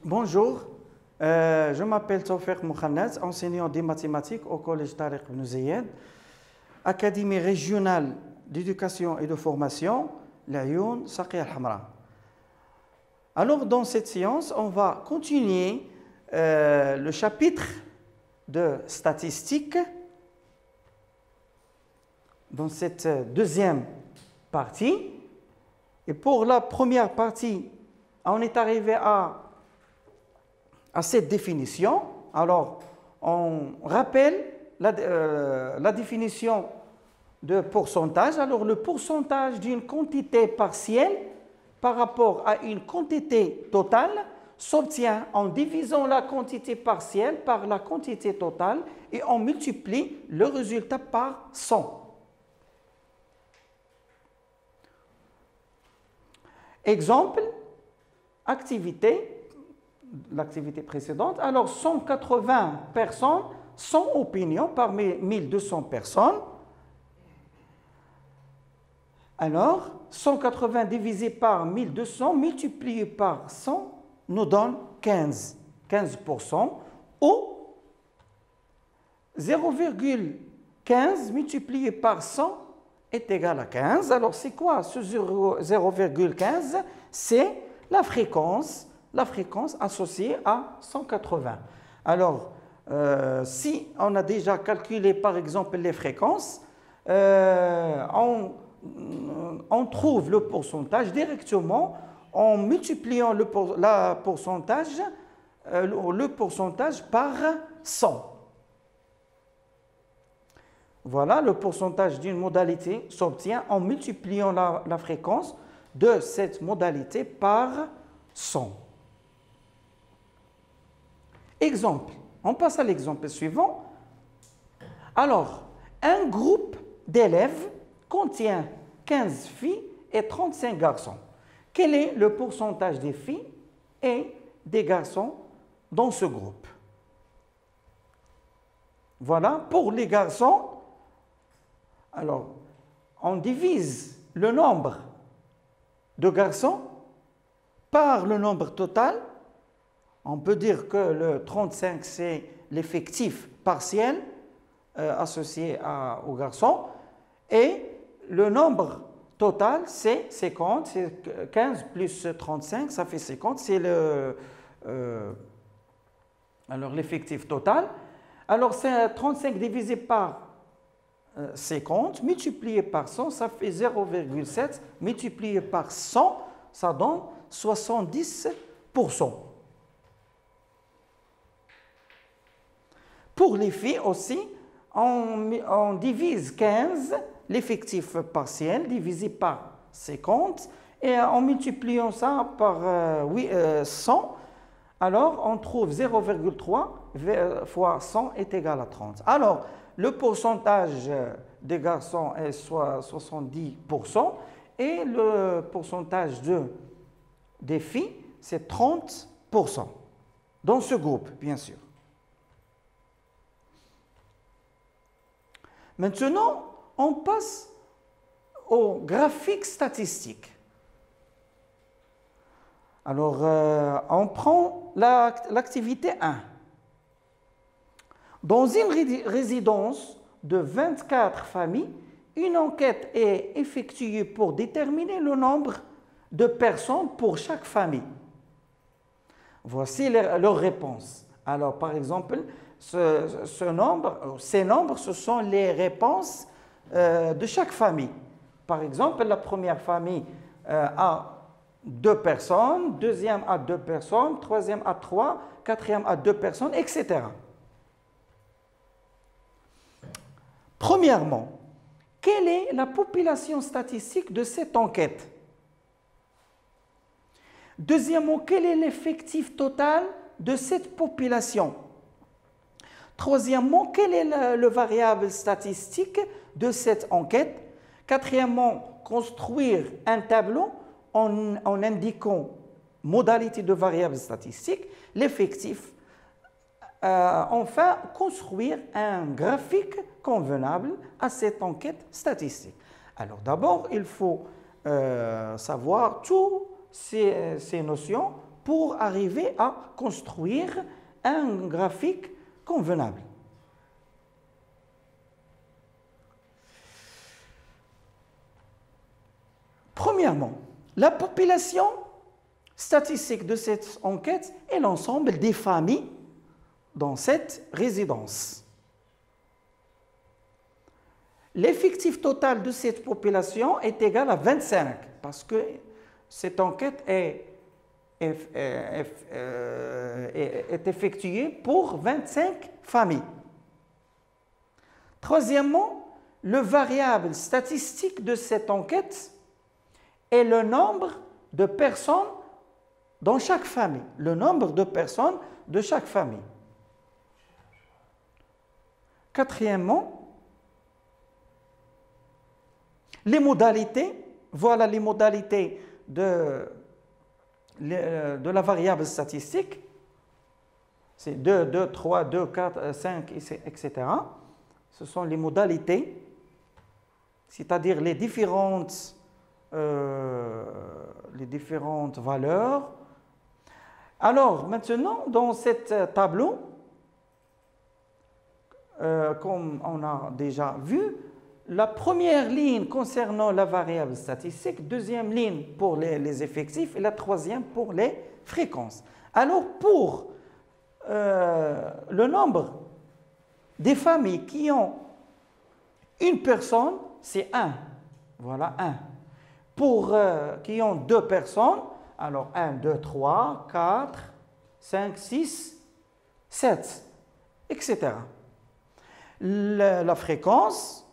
Bonjour, je m'appelle Tawfiq Moukhanaz, enseignant des mathématiques au Collège Tariq Ibn Zayed, Académie régionale d'éducation et de formation, l'Ayoun Saqiya Al-Hamra. Alors, dans cette séance, on va continuer le chapitre de statistiques. Dans cette deuxième partie. Et pour la première partie, on est arrivé à cette définition. Alors, on rappelle la définition de pourcentage. Alors, le pourcentage d'une quantité partielle par rapport à une quantité totale s'obtient en divisant la quantité partielle par la quantité totale et on multiplie le résultat par 100. Exemple, l'activité précédente. Alors, 180 personnes, 100 opinions parmi 1200 personnes. Alors, 180 divisé par 1200 multiplié par 100 nous donne 15% ou 0,15 multiplié par 100 est égal à 15. Alors, c'est quoi ce 0,15? C'est la fréquence associée à 180. Alors, si on a déjà calculé, par exemple, les fréquences, on trouve le pourcentage directement en multipliant le pourcentage par 100. Voilà, le pourcentage d'une modalité s'obtient en multipliant la fréquence de cette modalité par 100. Exemple, on passe à l'exemple suivant. Alors, un groupe d'élèves contient 15 filles et 35 garçons. Quel est le pourcentage des filles et des garçons dans ce groupe? Voilà, pour les garçons, alors, on divise le nombre de garçons par le nombre total. On peut dire que le 35, c'est l'effectif partiel associé aux garçons. Et le nombre total, c'est 50. C'est 15 plus 35, ça fait 50. C'est l'effectif total. Alors, c'est 35 divisé par 50, multiplié par 100, ça fait 0,7, multiplié par 100, ça donne 70%. Pour les filles aussi, on divise 15, l'effectif partiel, divisé par 50, et en multipliant ça par 100, alors on trouve 0,3 fois 100 est égal à 30. Alors, le pourcentage des garçons est soit 70% et le pourcentage des filles, c'est 30%. Dans ce groupe, bien sûr. Maintenant, on passe au graphique statistique. Alors, on prend l'activité 1. Dans une résidence de 24 familles, une enquête est effectuée pour déterminer le nombre de personnes pour chaque famille. Voici leurs réponses. Alors, par exemple, ces nombres, ce sont les réponses de chaque famille. Par exemple, la première famille a 2 personnes, deuxième a 2 personnes, troisième a 3, quatrième a 2 personnes, etc. Premièrement, quelle est la population statistique de cette enquête? Deuxièmement, quel est l'effectif total de cette population? Troisièmement, quel est le variable statistique de cette enquête? Quatrièmement, construire un tableau en indiquant modalité de variable statistique, l'effectif. Enfin, construire un graphique convenable à cette enquête statistique. Alors d'abord, il faut savoir toutes ces notions pour arriver à construire un graphique convenable. Premièrement, la population statistique de cette enquête est l'ensemble des familles dans cette résidence. L'effectif total de cette population est égal à 25 parce que cette enquête est effectuée pour 25 familles. Troisièmement, le variable statistique de cette enquête est le nombre de personnes dans chaque famille, le nombre de personnes de chaque famille. Quatrièmement, les modalités, voilà les modalités de la variable statistique, c'est 2, 2, 3, 2, 4, 5, etc. Ce sont les modalités, c'est-à-dire les différentes valeurs. Alors, maintenant, dans ce tableau, comme on a déjà vu, la première ligne concernant la variable statistique, deuxième ligne pour les effectifs et la troisième pour les fréquences. Alors, pour le nombre des familles qui ont une personne, c'est 1. Voilà, 1. Pour qui ont 2 personnes, alors 1, 2, 3, 4, 5, 6, 7, etc. La fréquence,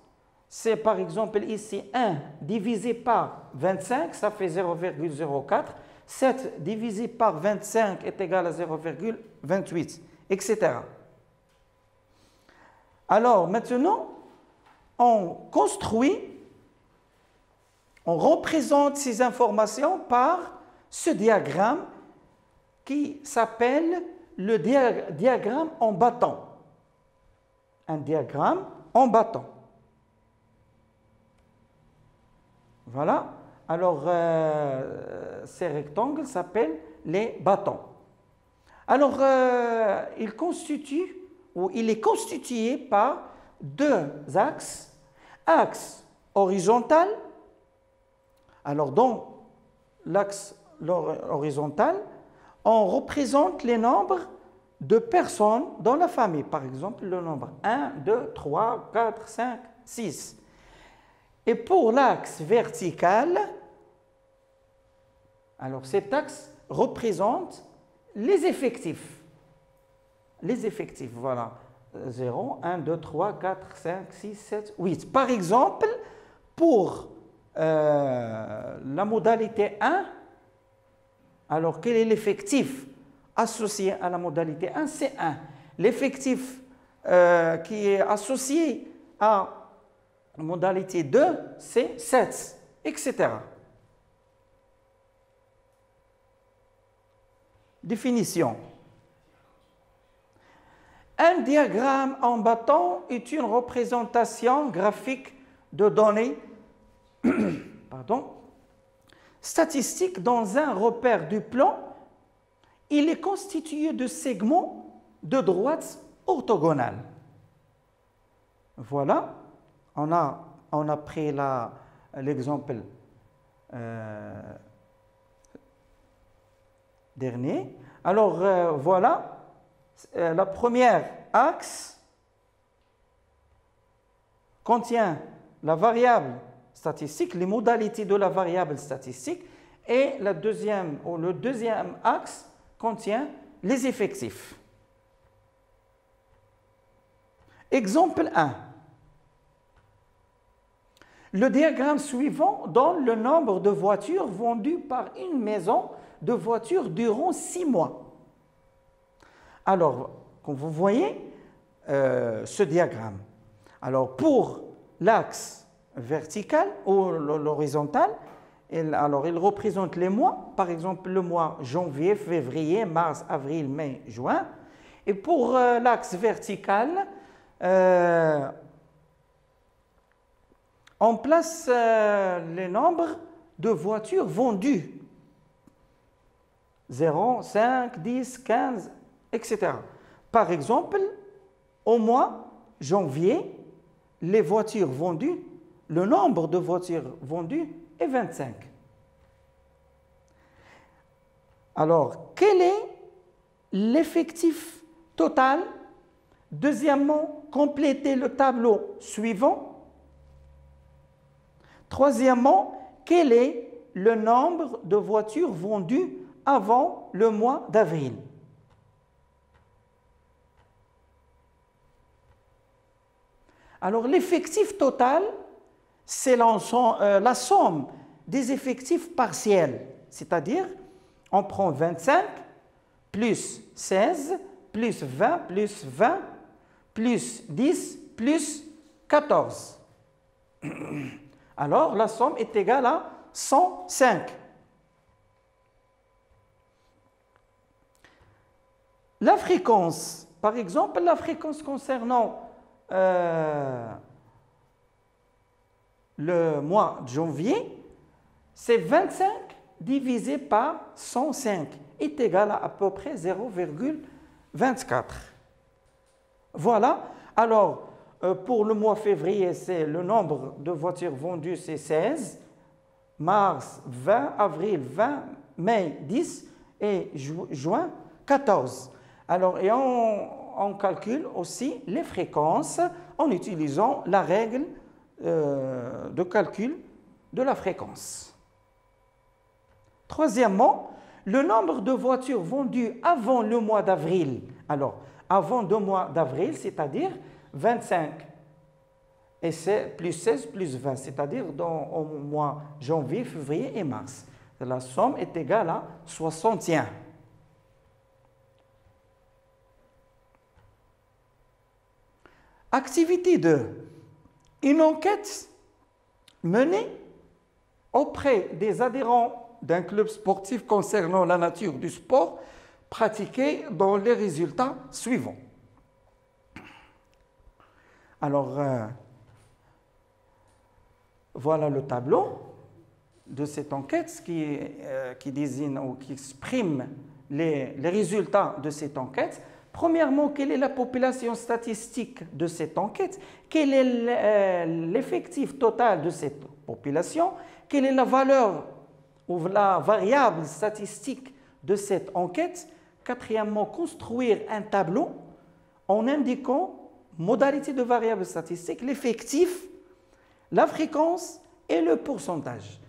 c'est par exemple ici 1 divisé par 25, ça fait 0,04. 7 divisé par 25 est égal à 0,28, etc. Alors maintenant, on représente ces informations par ce diagramme qui s'appelle le diagramme en bâton. Un diagramme en bâton. Voilà. Alors, ces rectangles s'appellent les bâtons. Alors, il est constitué par 2 axes. Axe horizontal. Alors, dans l'axe horizontal, on représente les nombres de personnes dans la famille. Par exemple, le nombre 1, 2, 3, 4, 5, 6. Et pour l'axe vertical, alors cet axe représente les effectifs. Les effectifs, voilà. 0, 1, 2, 3, 4, 5, 6, 7, 8. Par exemple, pour la modalité 1, alors quel est l'effectif associé à la modalité 1? C'est 1. L'effectif qui est associé à la modalité 2, c'est 7, etc. Définition. Un diagramme en bâton est une représentation graphique de données statistiques dans un repère du plan. Il est constitué de segments de droite orthogonale. Voilà, on a pris l'exemple dernier. Alors, voilà. La première axe contient la variable statistique, les modalités de la variable statistique, et le deuxième axe contient les effectifs. Exemple 1. Le diagramme suivant donne le nombre de voitures vendues par une maison de voitures durant 6 mois. Alors, comme vous voyez, ce diagramme. Alors, pour l'axe vertical ou l'horizontal, alors il représente les mois, par exemple le mois janvier, février, mars, avril, mai, juin. Et pour l'axe vertical, on place les nombres de voitures vendues 0, 5, 10, 15, etc. Par exemple, au mois janvier, les voitures vendues, le nombre de voitures vendues est 25. Alors, quel est l'effectif total? Deuxièmement, complétez le tableau suivant. Troisièmement, quel est le nombre de voitures vendues avant le mois d'avril? Alors, l'effectif total, c'est la somme des effectifs partiels, c'est-à-dire, on prend 25 plus 16 plus 20 plus 20 plus 10 plus 14. Alors, la somme est égale à 105. La fréquence, par exemple, la fréquence concernant le mois de janvier, c'est 25 divisé par 105 est égal à peu près 0,24. Voilà. Alors, pour le mois février, c'est le nombre de voitures vendues, c'est 16. Mars, 20. Avril, 20. Mai, 10. Et juin, 14. Alors, et on calcule aussi les fréquences en utilisant la règle de calcul de la fréquence. Troisièmement, le nombre de voitures vendues avant le mois d'avril. Alors, avant le mois d'avril, c'est-à-dire 25 et plus 16 plus 20, c'est-à-dire au mois janvier, février et mars. La somme est égale à 61. Activité 2. Une enquête menée auprès des adhérents d'un club sportif concernant la nature du sport pratiqué dans les résultats suivants. Alors, voilà le tableau de cette enquête qui désigne ou qui exprime les résultats de cette enquête. Premièrement, quelle est la population statistique de cette enquête? Quel est l'effectif total de cette population? Quelle est la valeur ou la variable statistique de cette enquête? Quatrièmement, construire un tableau en indiquant modalité de variable statistique, l'effectif, la fréquence et le pourcentage.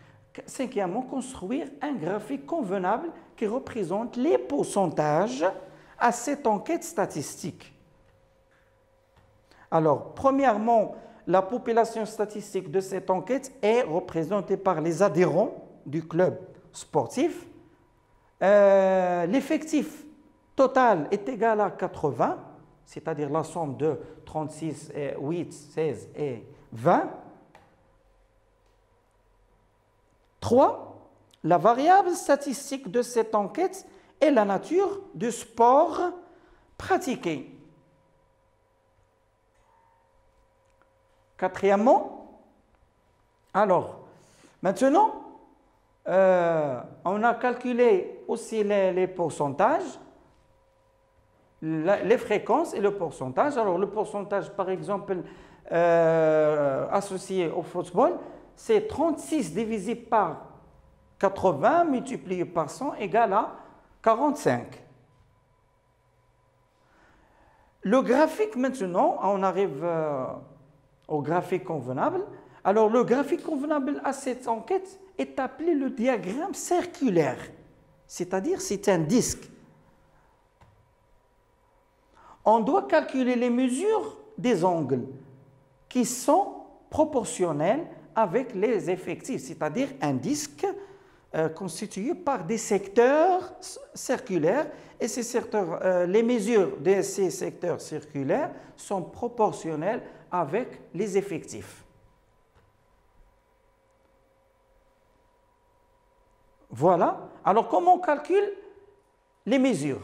Cinquièmement, construire un graphique convenable qui représente les pourcentages à cette enquête statistique. Alors, premièrement, la population statistique de cette enquête est représentée par les adhérents du club sportif. L'effectif total est égal à 80, c'est-à-dire la somme de 36, 8, 16 et 20. 3. La variable statistique de cette enquête est la nature du sport pratiqué. Quatrièmement, alors, maintenant, on a calculé aussi les pourcentages, les fréquences et le pourcentage. Alors, le pourcentage, par exemple, associé au football, c'est 36 divisé par 80 multiplié par 100 égale à 45. Le graphique maintenant, on arrive au graphique convenable. Alors, le graphique convenable à cette enquête est appelé le diagramme circulaire, c'est-à-dire c'est un disque. On doit calculer les mesures des angles qui sont proportionnels avec les effectifs, c'est-à-dire un disque constitué par des secteurs circulaires et ces secteurs, les mesures de ces secteurs circulaires sont proportionnelles avec les effectifs. Voilà. Alors, comment on calcule les mesures?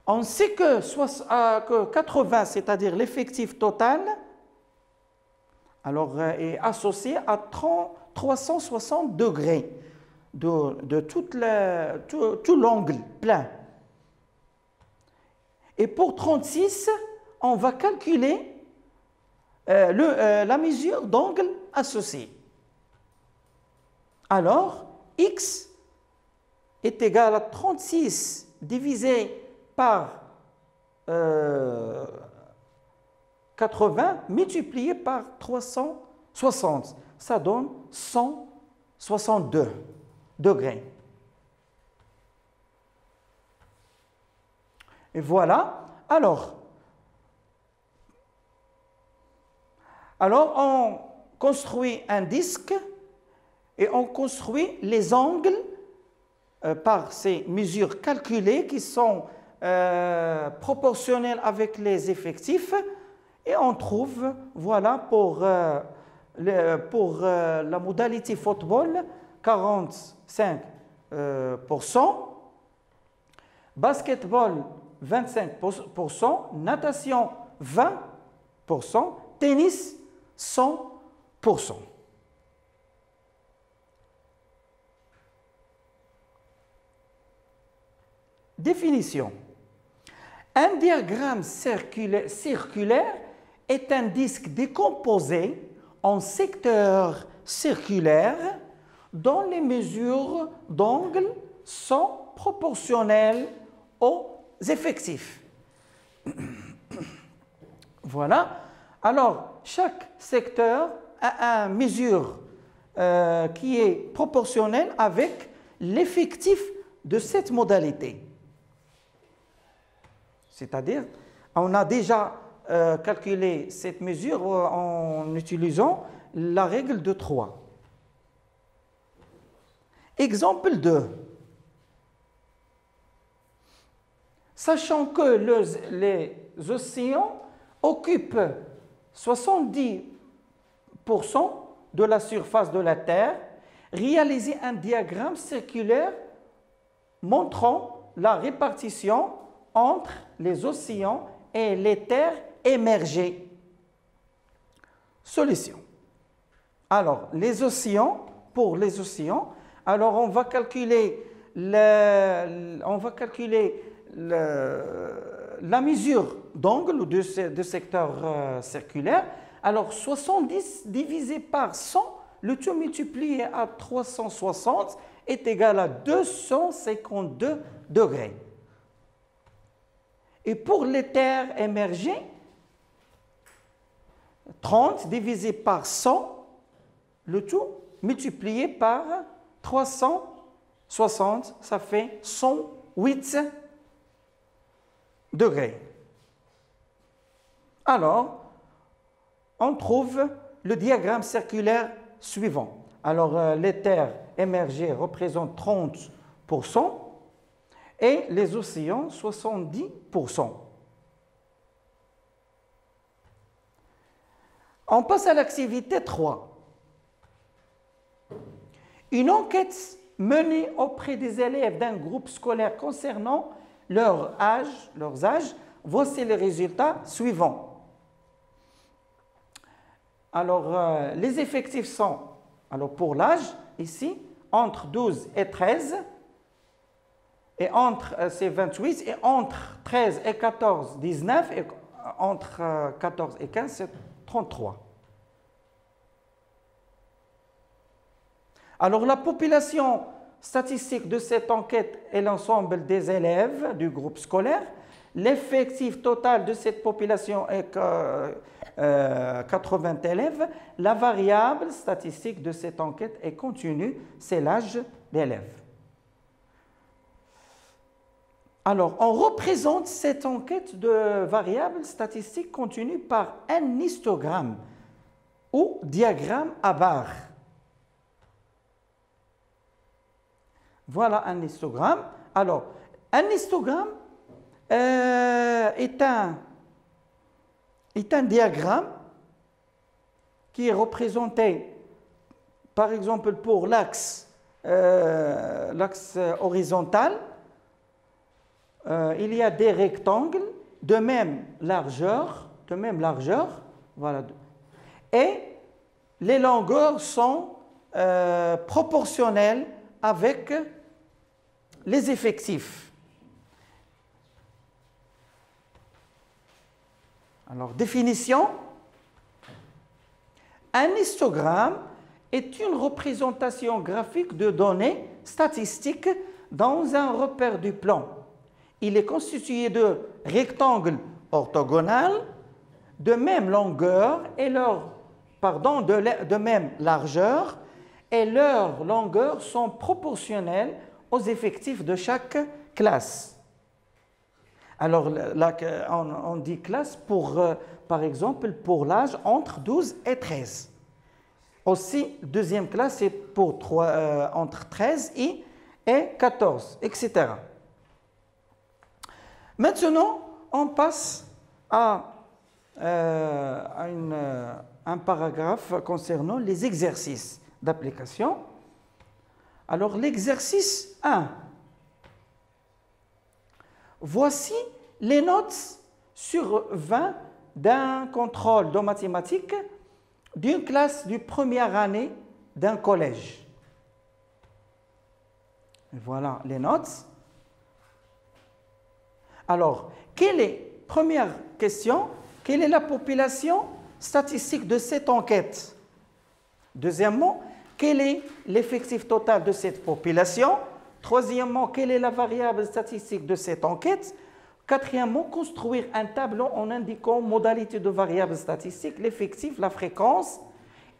On sait que 80, c'est-à-dire l'effectif total, alors, est associé à 360 degrés. de tout l'angle plein. Et pour 36, on va calculer la mesure d'angle associée. Alors, x est égal à 36 divisé par 80 multiplié par 360. Ça donne 162 degrés. Et voilà. Alors, on construit un disque et on construit les angles par ces mesures calculées qui sont proportionnelles avec les effectifs. Et on trouve, voilà, pour la modalité football, 45%, basketball, 25%, natation, 20%, tennis, 100%. Définition. Un diagramme circulaire est un disque décomposé en secteurs circulaires dont les mesures d'angle sont proportionnelles aux effectifs. Voilà. Alors, chaque secteur a une mesure qui est proportionnelle avec l'effectif de cette modalité. C'est-à-dire, on a déjà calculé cette mesure en utilisant la règle de 3. Exemple 2. Sachant que les océans occupent 70% de la surface de la Terre, réalisez un diagramme circulaire montrant la répartition entre les océans et les terres émergées. Solution. Alors, pour les océans, alors on va calculer la mesure d'angle de secteur circulaire. Alors, 70 divisé par 100, le tout multiplié à 360 est égal à 252 degrés. Et pour les terres émergées, 30 divisé par 100, le tout multiplié par 360, ça fait 108 degrés. Alors, on trouve le diagramme circulaire suivant. Alors, les terres émergées représentent 30% et les océans 70%. On passe à l'activité 3. Une enquête menée auprès des élèves d'un groupe scolaire concernant leurs âges, voici les résultats suivants. Alors, les effectifs sont, alors pour l'âge, ici, entre 12 et 13, et entre, c'est 28, et entre 13 et 14, 19, et entre 14 et 15, c'est 33. Alors, la population statistique de cette enquête est l'ensemble des élèves du groupe scolaire. L'effectif total de cette population est 80 élèves. La variable statistique de cette enquête est continue, c'est l'âge d'élève. Alors, on représente cette enquête de variables statistiques continue par un histogramme ou diagramme à barres. Voilà un histogramme. Alors, un histogramme est un diagramme qui est représenté, par exemple, pour l'axe horizontal. Il y a des rectangles de même largeur, voilà. Et les longueurs sont proportionnelles avec les effectifs. Alors, définition. Un histogramme est une représentation graphique de données statistiques dans un repère du plan. Il est constitué de rectangles orthogonaux de même longueur et de même largeur, et leurs longueurs sont proportionnelles aux effectifs de chaque classe. Alors, là, on dit classe pour, par exemple, pour l'âge entre 12 et 13. Aussi, deuxième classe, c'est pour entre 13 et 14, etc. Maintenant, on passe à un paragraphe concernant les exercices d'application. Alors, l'exercice 1. Voici les notes sur 20 d'un contrôle de mathématiques d'une classe de première année d'un collège. Et voilà les notes. Alors, première question, quelle est la population statistique de cette enquête? Deuxièmement, quel est l'effectif total de cette population? Troisièmement, quelle est la variable statistique de cette enquête? Quatrièmement, construire un tableau en indiquant modalité de variables statistiques, l'effectif, la fréquence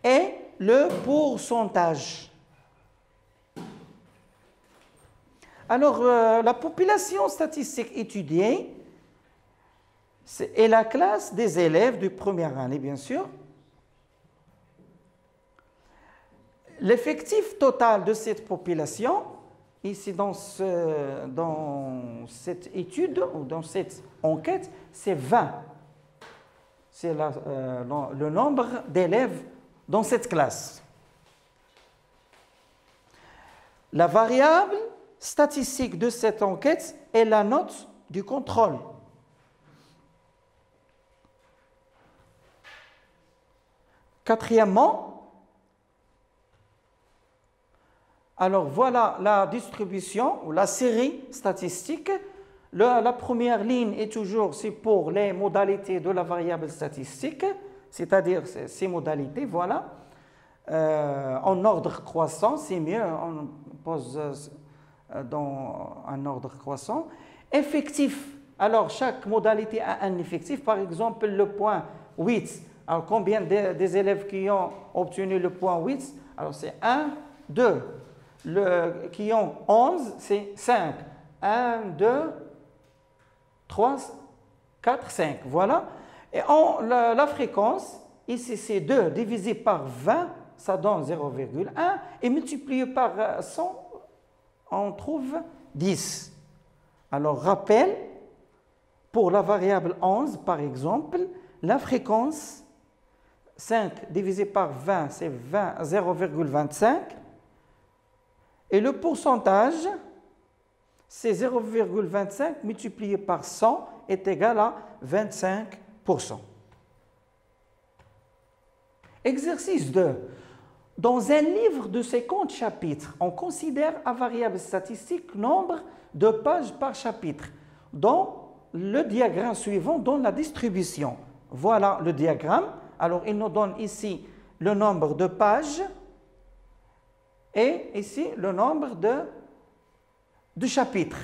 et le pourcentage. Alors, la population statistique étudiée est la classe des élèves de première année, bien sûr. L'effectif total de cette population, ici dans cette étude ou dans cette enquête, c'est 20. C'est le nombre d'élèves dans cette classe. La variable statistique de cette enquête est la note du contrôle. Quatrièmement, alors voilà la distribution ou la série statistique. La première ligne est toujours, c'est pour les modalités de la variable statistique, c'est-à-dire ces modalités, voilà. En ordre croissant, c'est mieux, on pose dans un ordre croissant. Effectif, alors chaque modalité a un effectif, par exemple le point 8. Alors combien des élèves qui ont obtenu le point 8? Alors c'est 1, 2. Qui ont 11, c'est 5. 1, 2, 3, 4, 5. Voilà. Et la fréquence, ici c'est 2 divisé par 20, ça donne 0,1. Et multiplié par 100, on trouve 10. Alors rappel, pour la variable 11, par exemple, la fréquence, 5 divisé par 20, c'est 0,25. Et le pourcentage, c'est 0,25 multiplié par 100 est égal à 25%. Exercice 2. Dans un livre de 50 chapitres, on considère à variable statistique nombre de pages par chapitre. Dans le diagramme suivant donne la distribution. Voilà le diagramme. Alors, il nous donne ici le nombre de pages et ici le nombre de chapitres.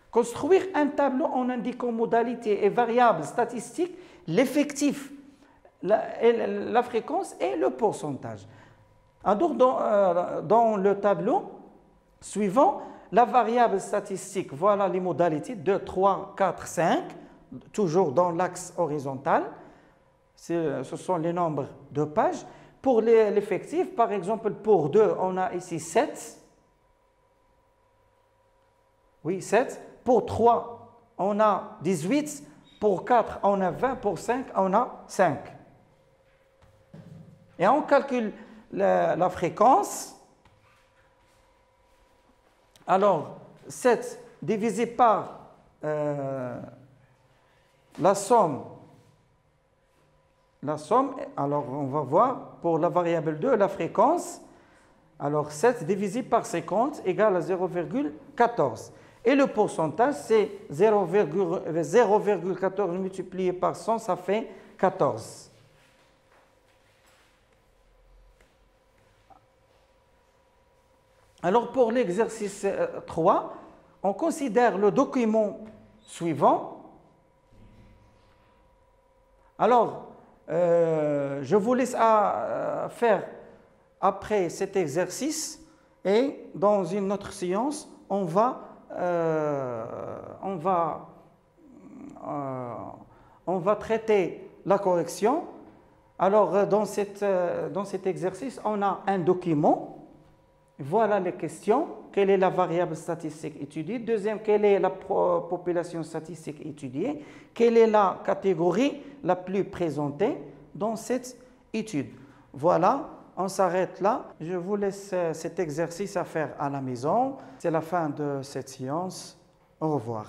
Construire un tableau en indiquant modalité et variables statistiques, l'effectif, la fréquence et le pourcentage. Alors, dans le tableau suivant, la variable statistique, voilà les modalités 2, 3, 4, 5, toujours dans l'axe horizontal. Ce sont les nombres de pages. Pour l'effectif, par exemple, pour 2, on a ici 7. Oui, 7. Pour 3, on a 18. Pour 4, on a 20. Pour 5, on a 5. Et on calcule la fréquence. Alors, 7 divisé par la somme, alors on va voir pour la variable 2, la fréquence, Alors 7 divisé par 50 égale à 0,14. Et le pourcentage, c'est 0,14 multiplié par 100, ça fait 14. Alors pour l'exercice 3, on considère le document suivant. Alors, je vous laisse faire après cet exercice et dans une autre séance, on va traiter la correction. Alors, dans cet exercice, on a un document. Voilà les questions. Quelle est la variable statistique étudiée? Deuxième, quelle est la population statistique étudiée? Quelle est la catégorie la plus présentée dans cette étude? Voilà, on s'arrête là. Je vous laisse cet exercice à faire à la maison. C'est la fin de cette séance. Au revoir.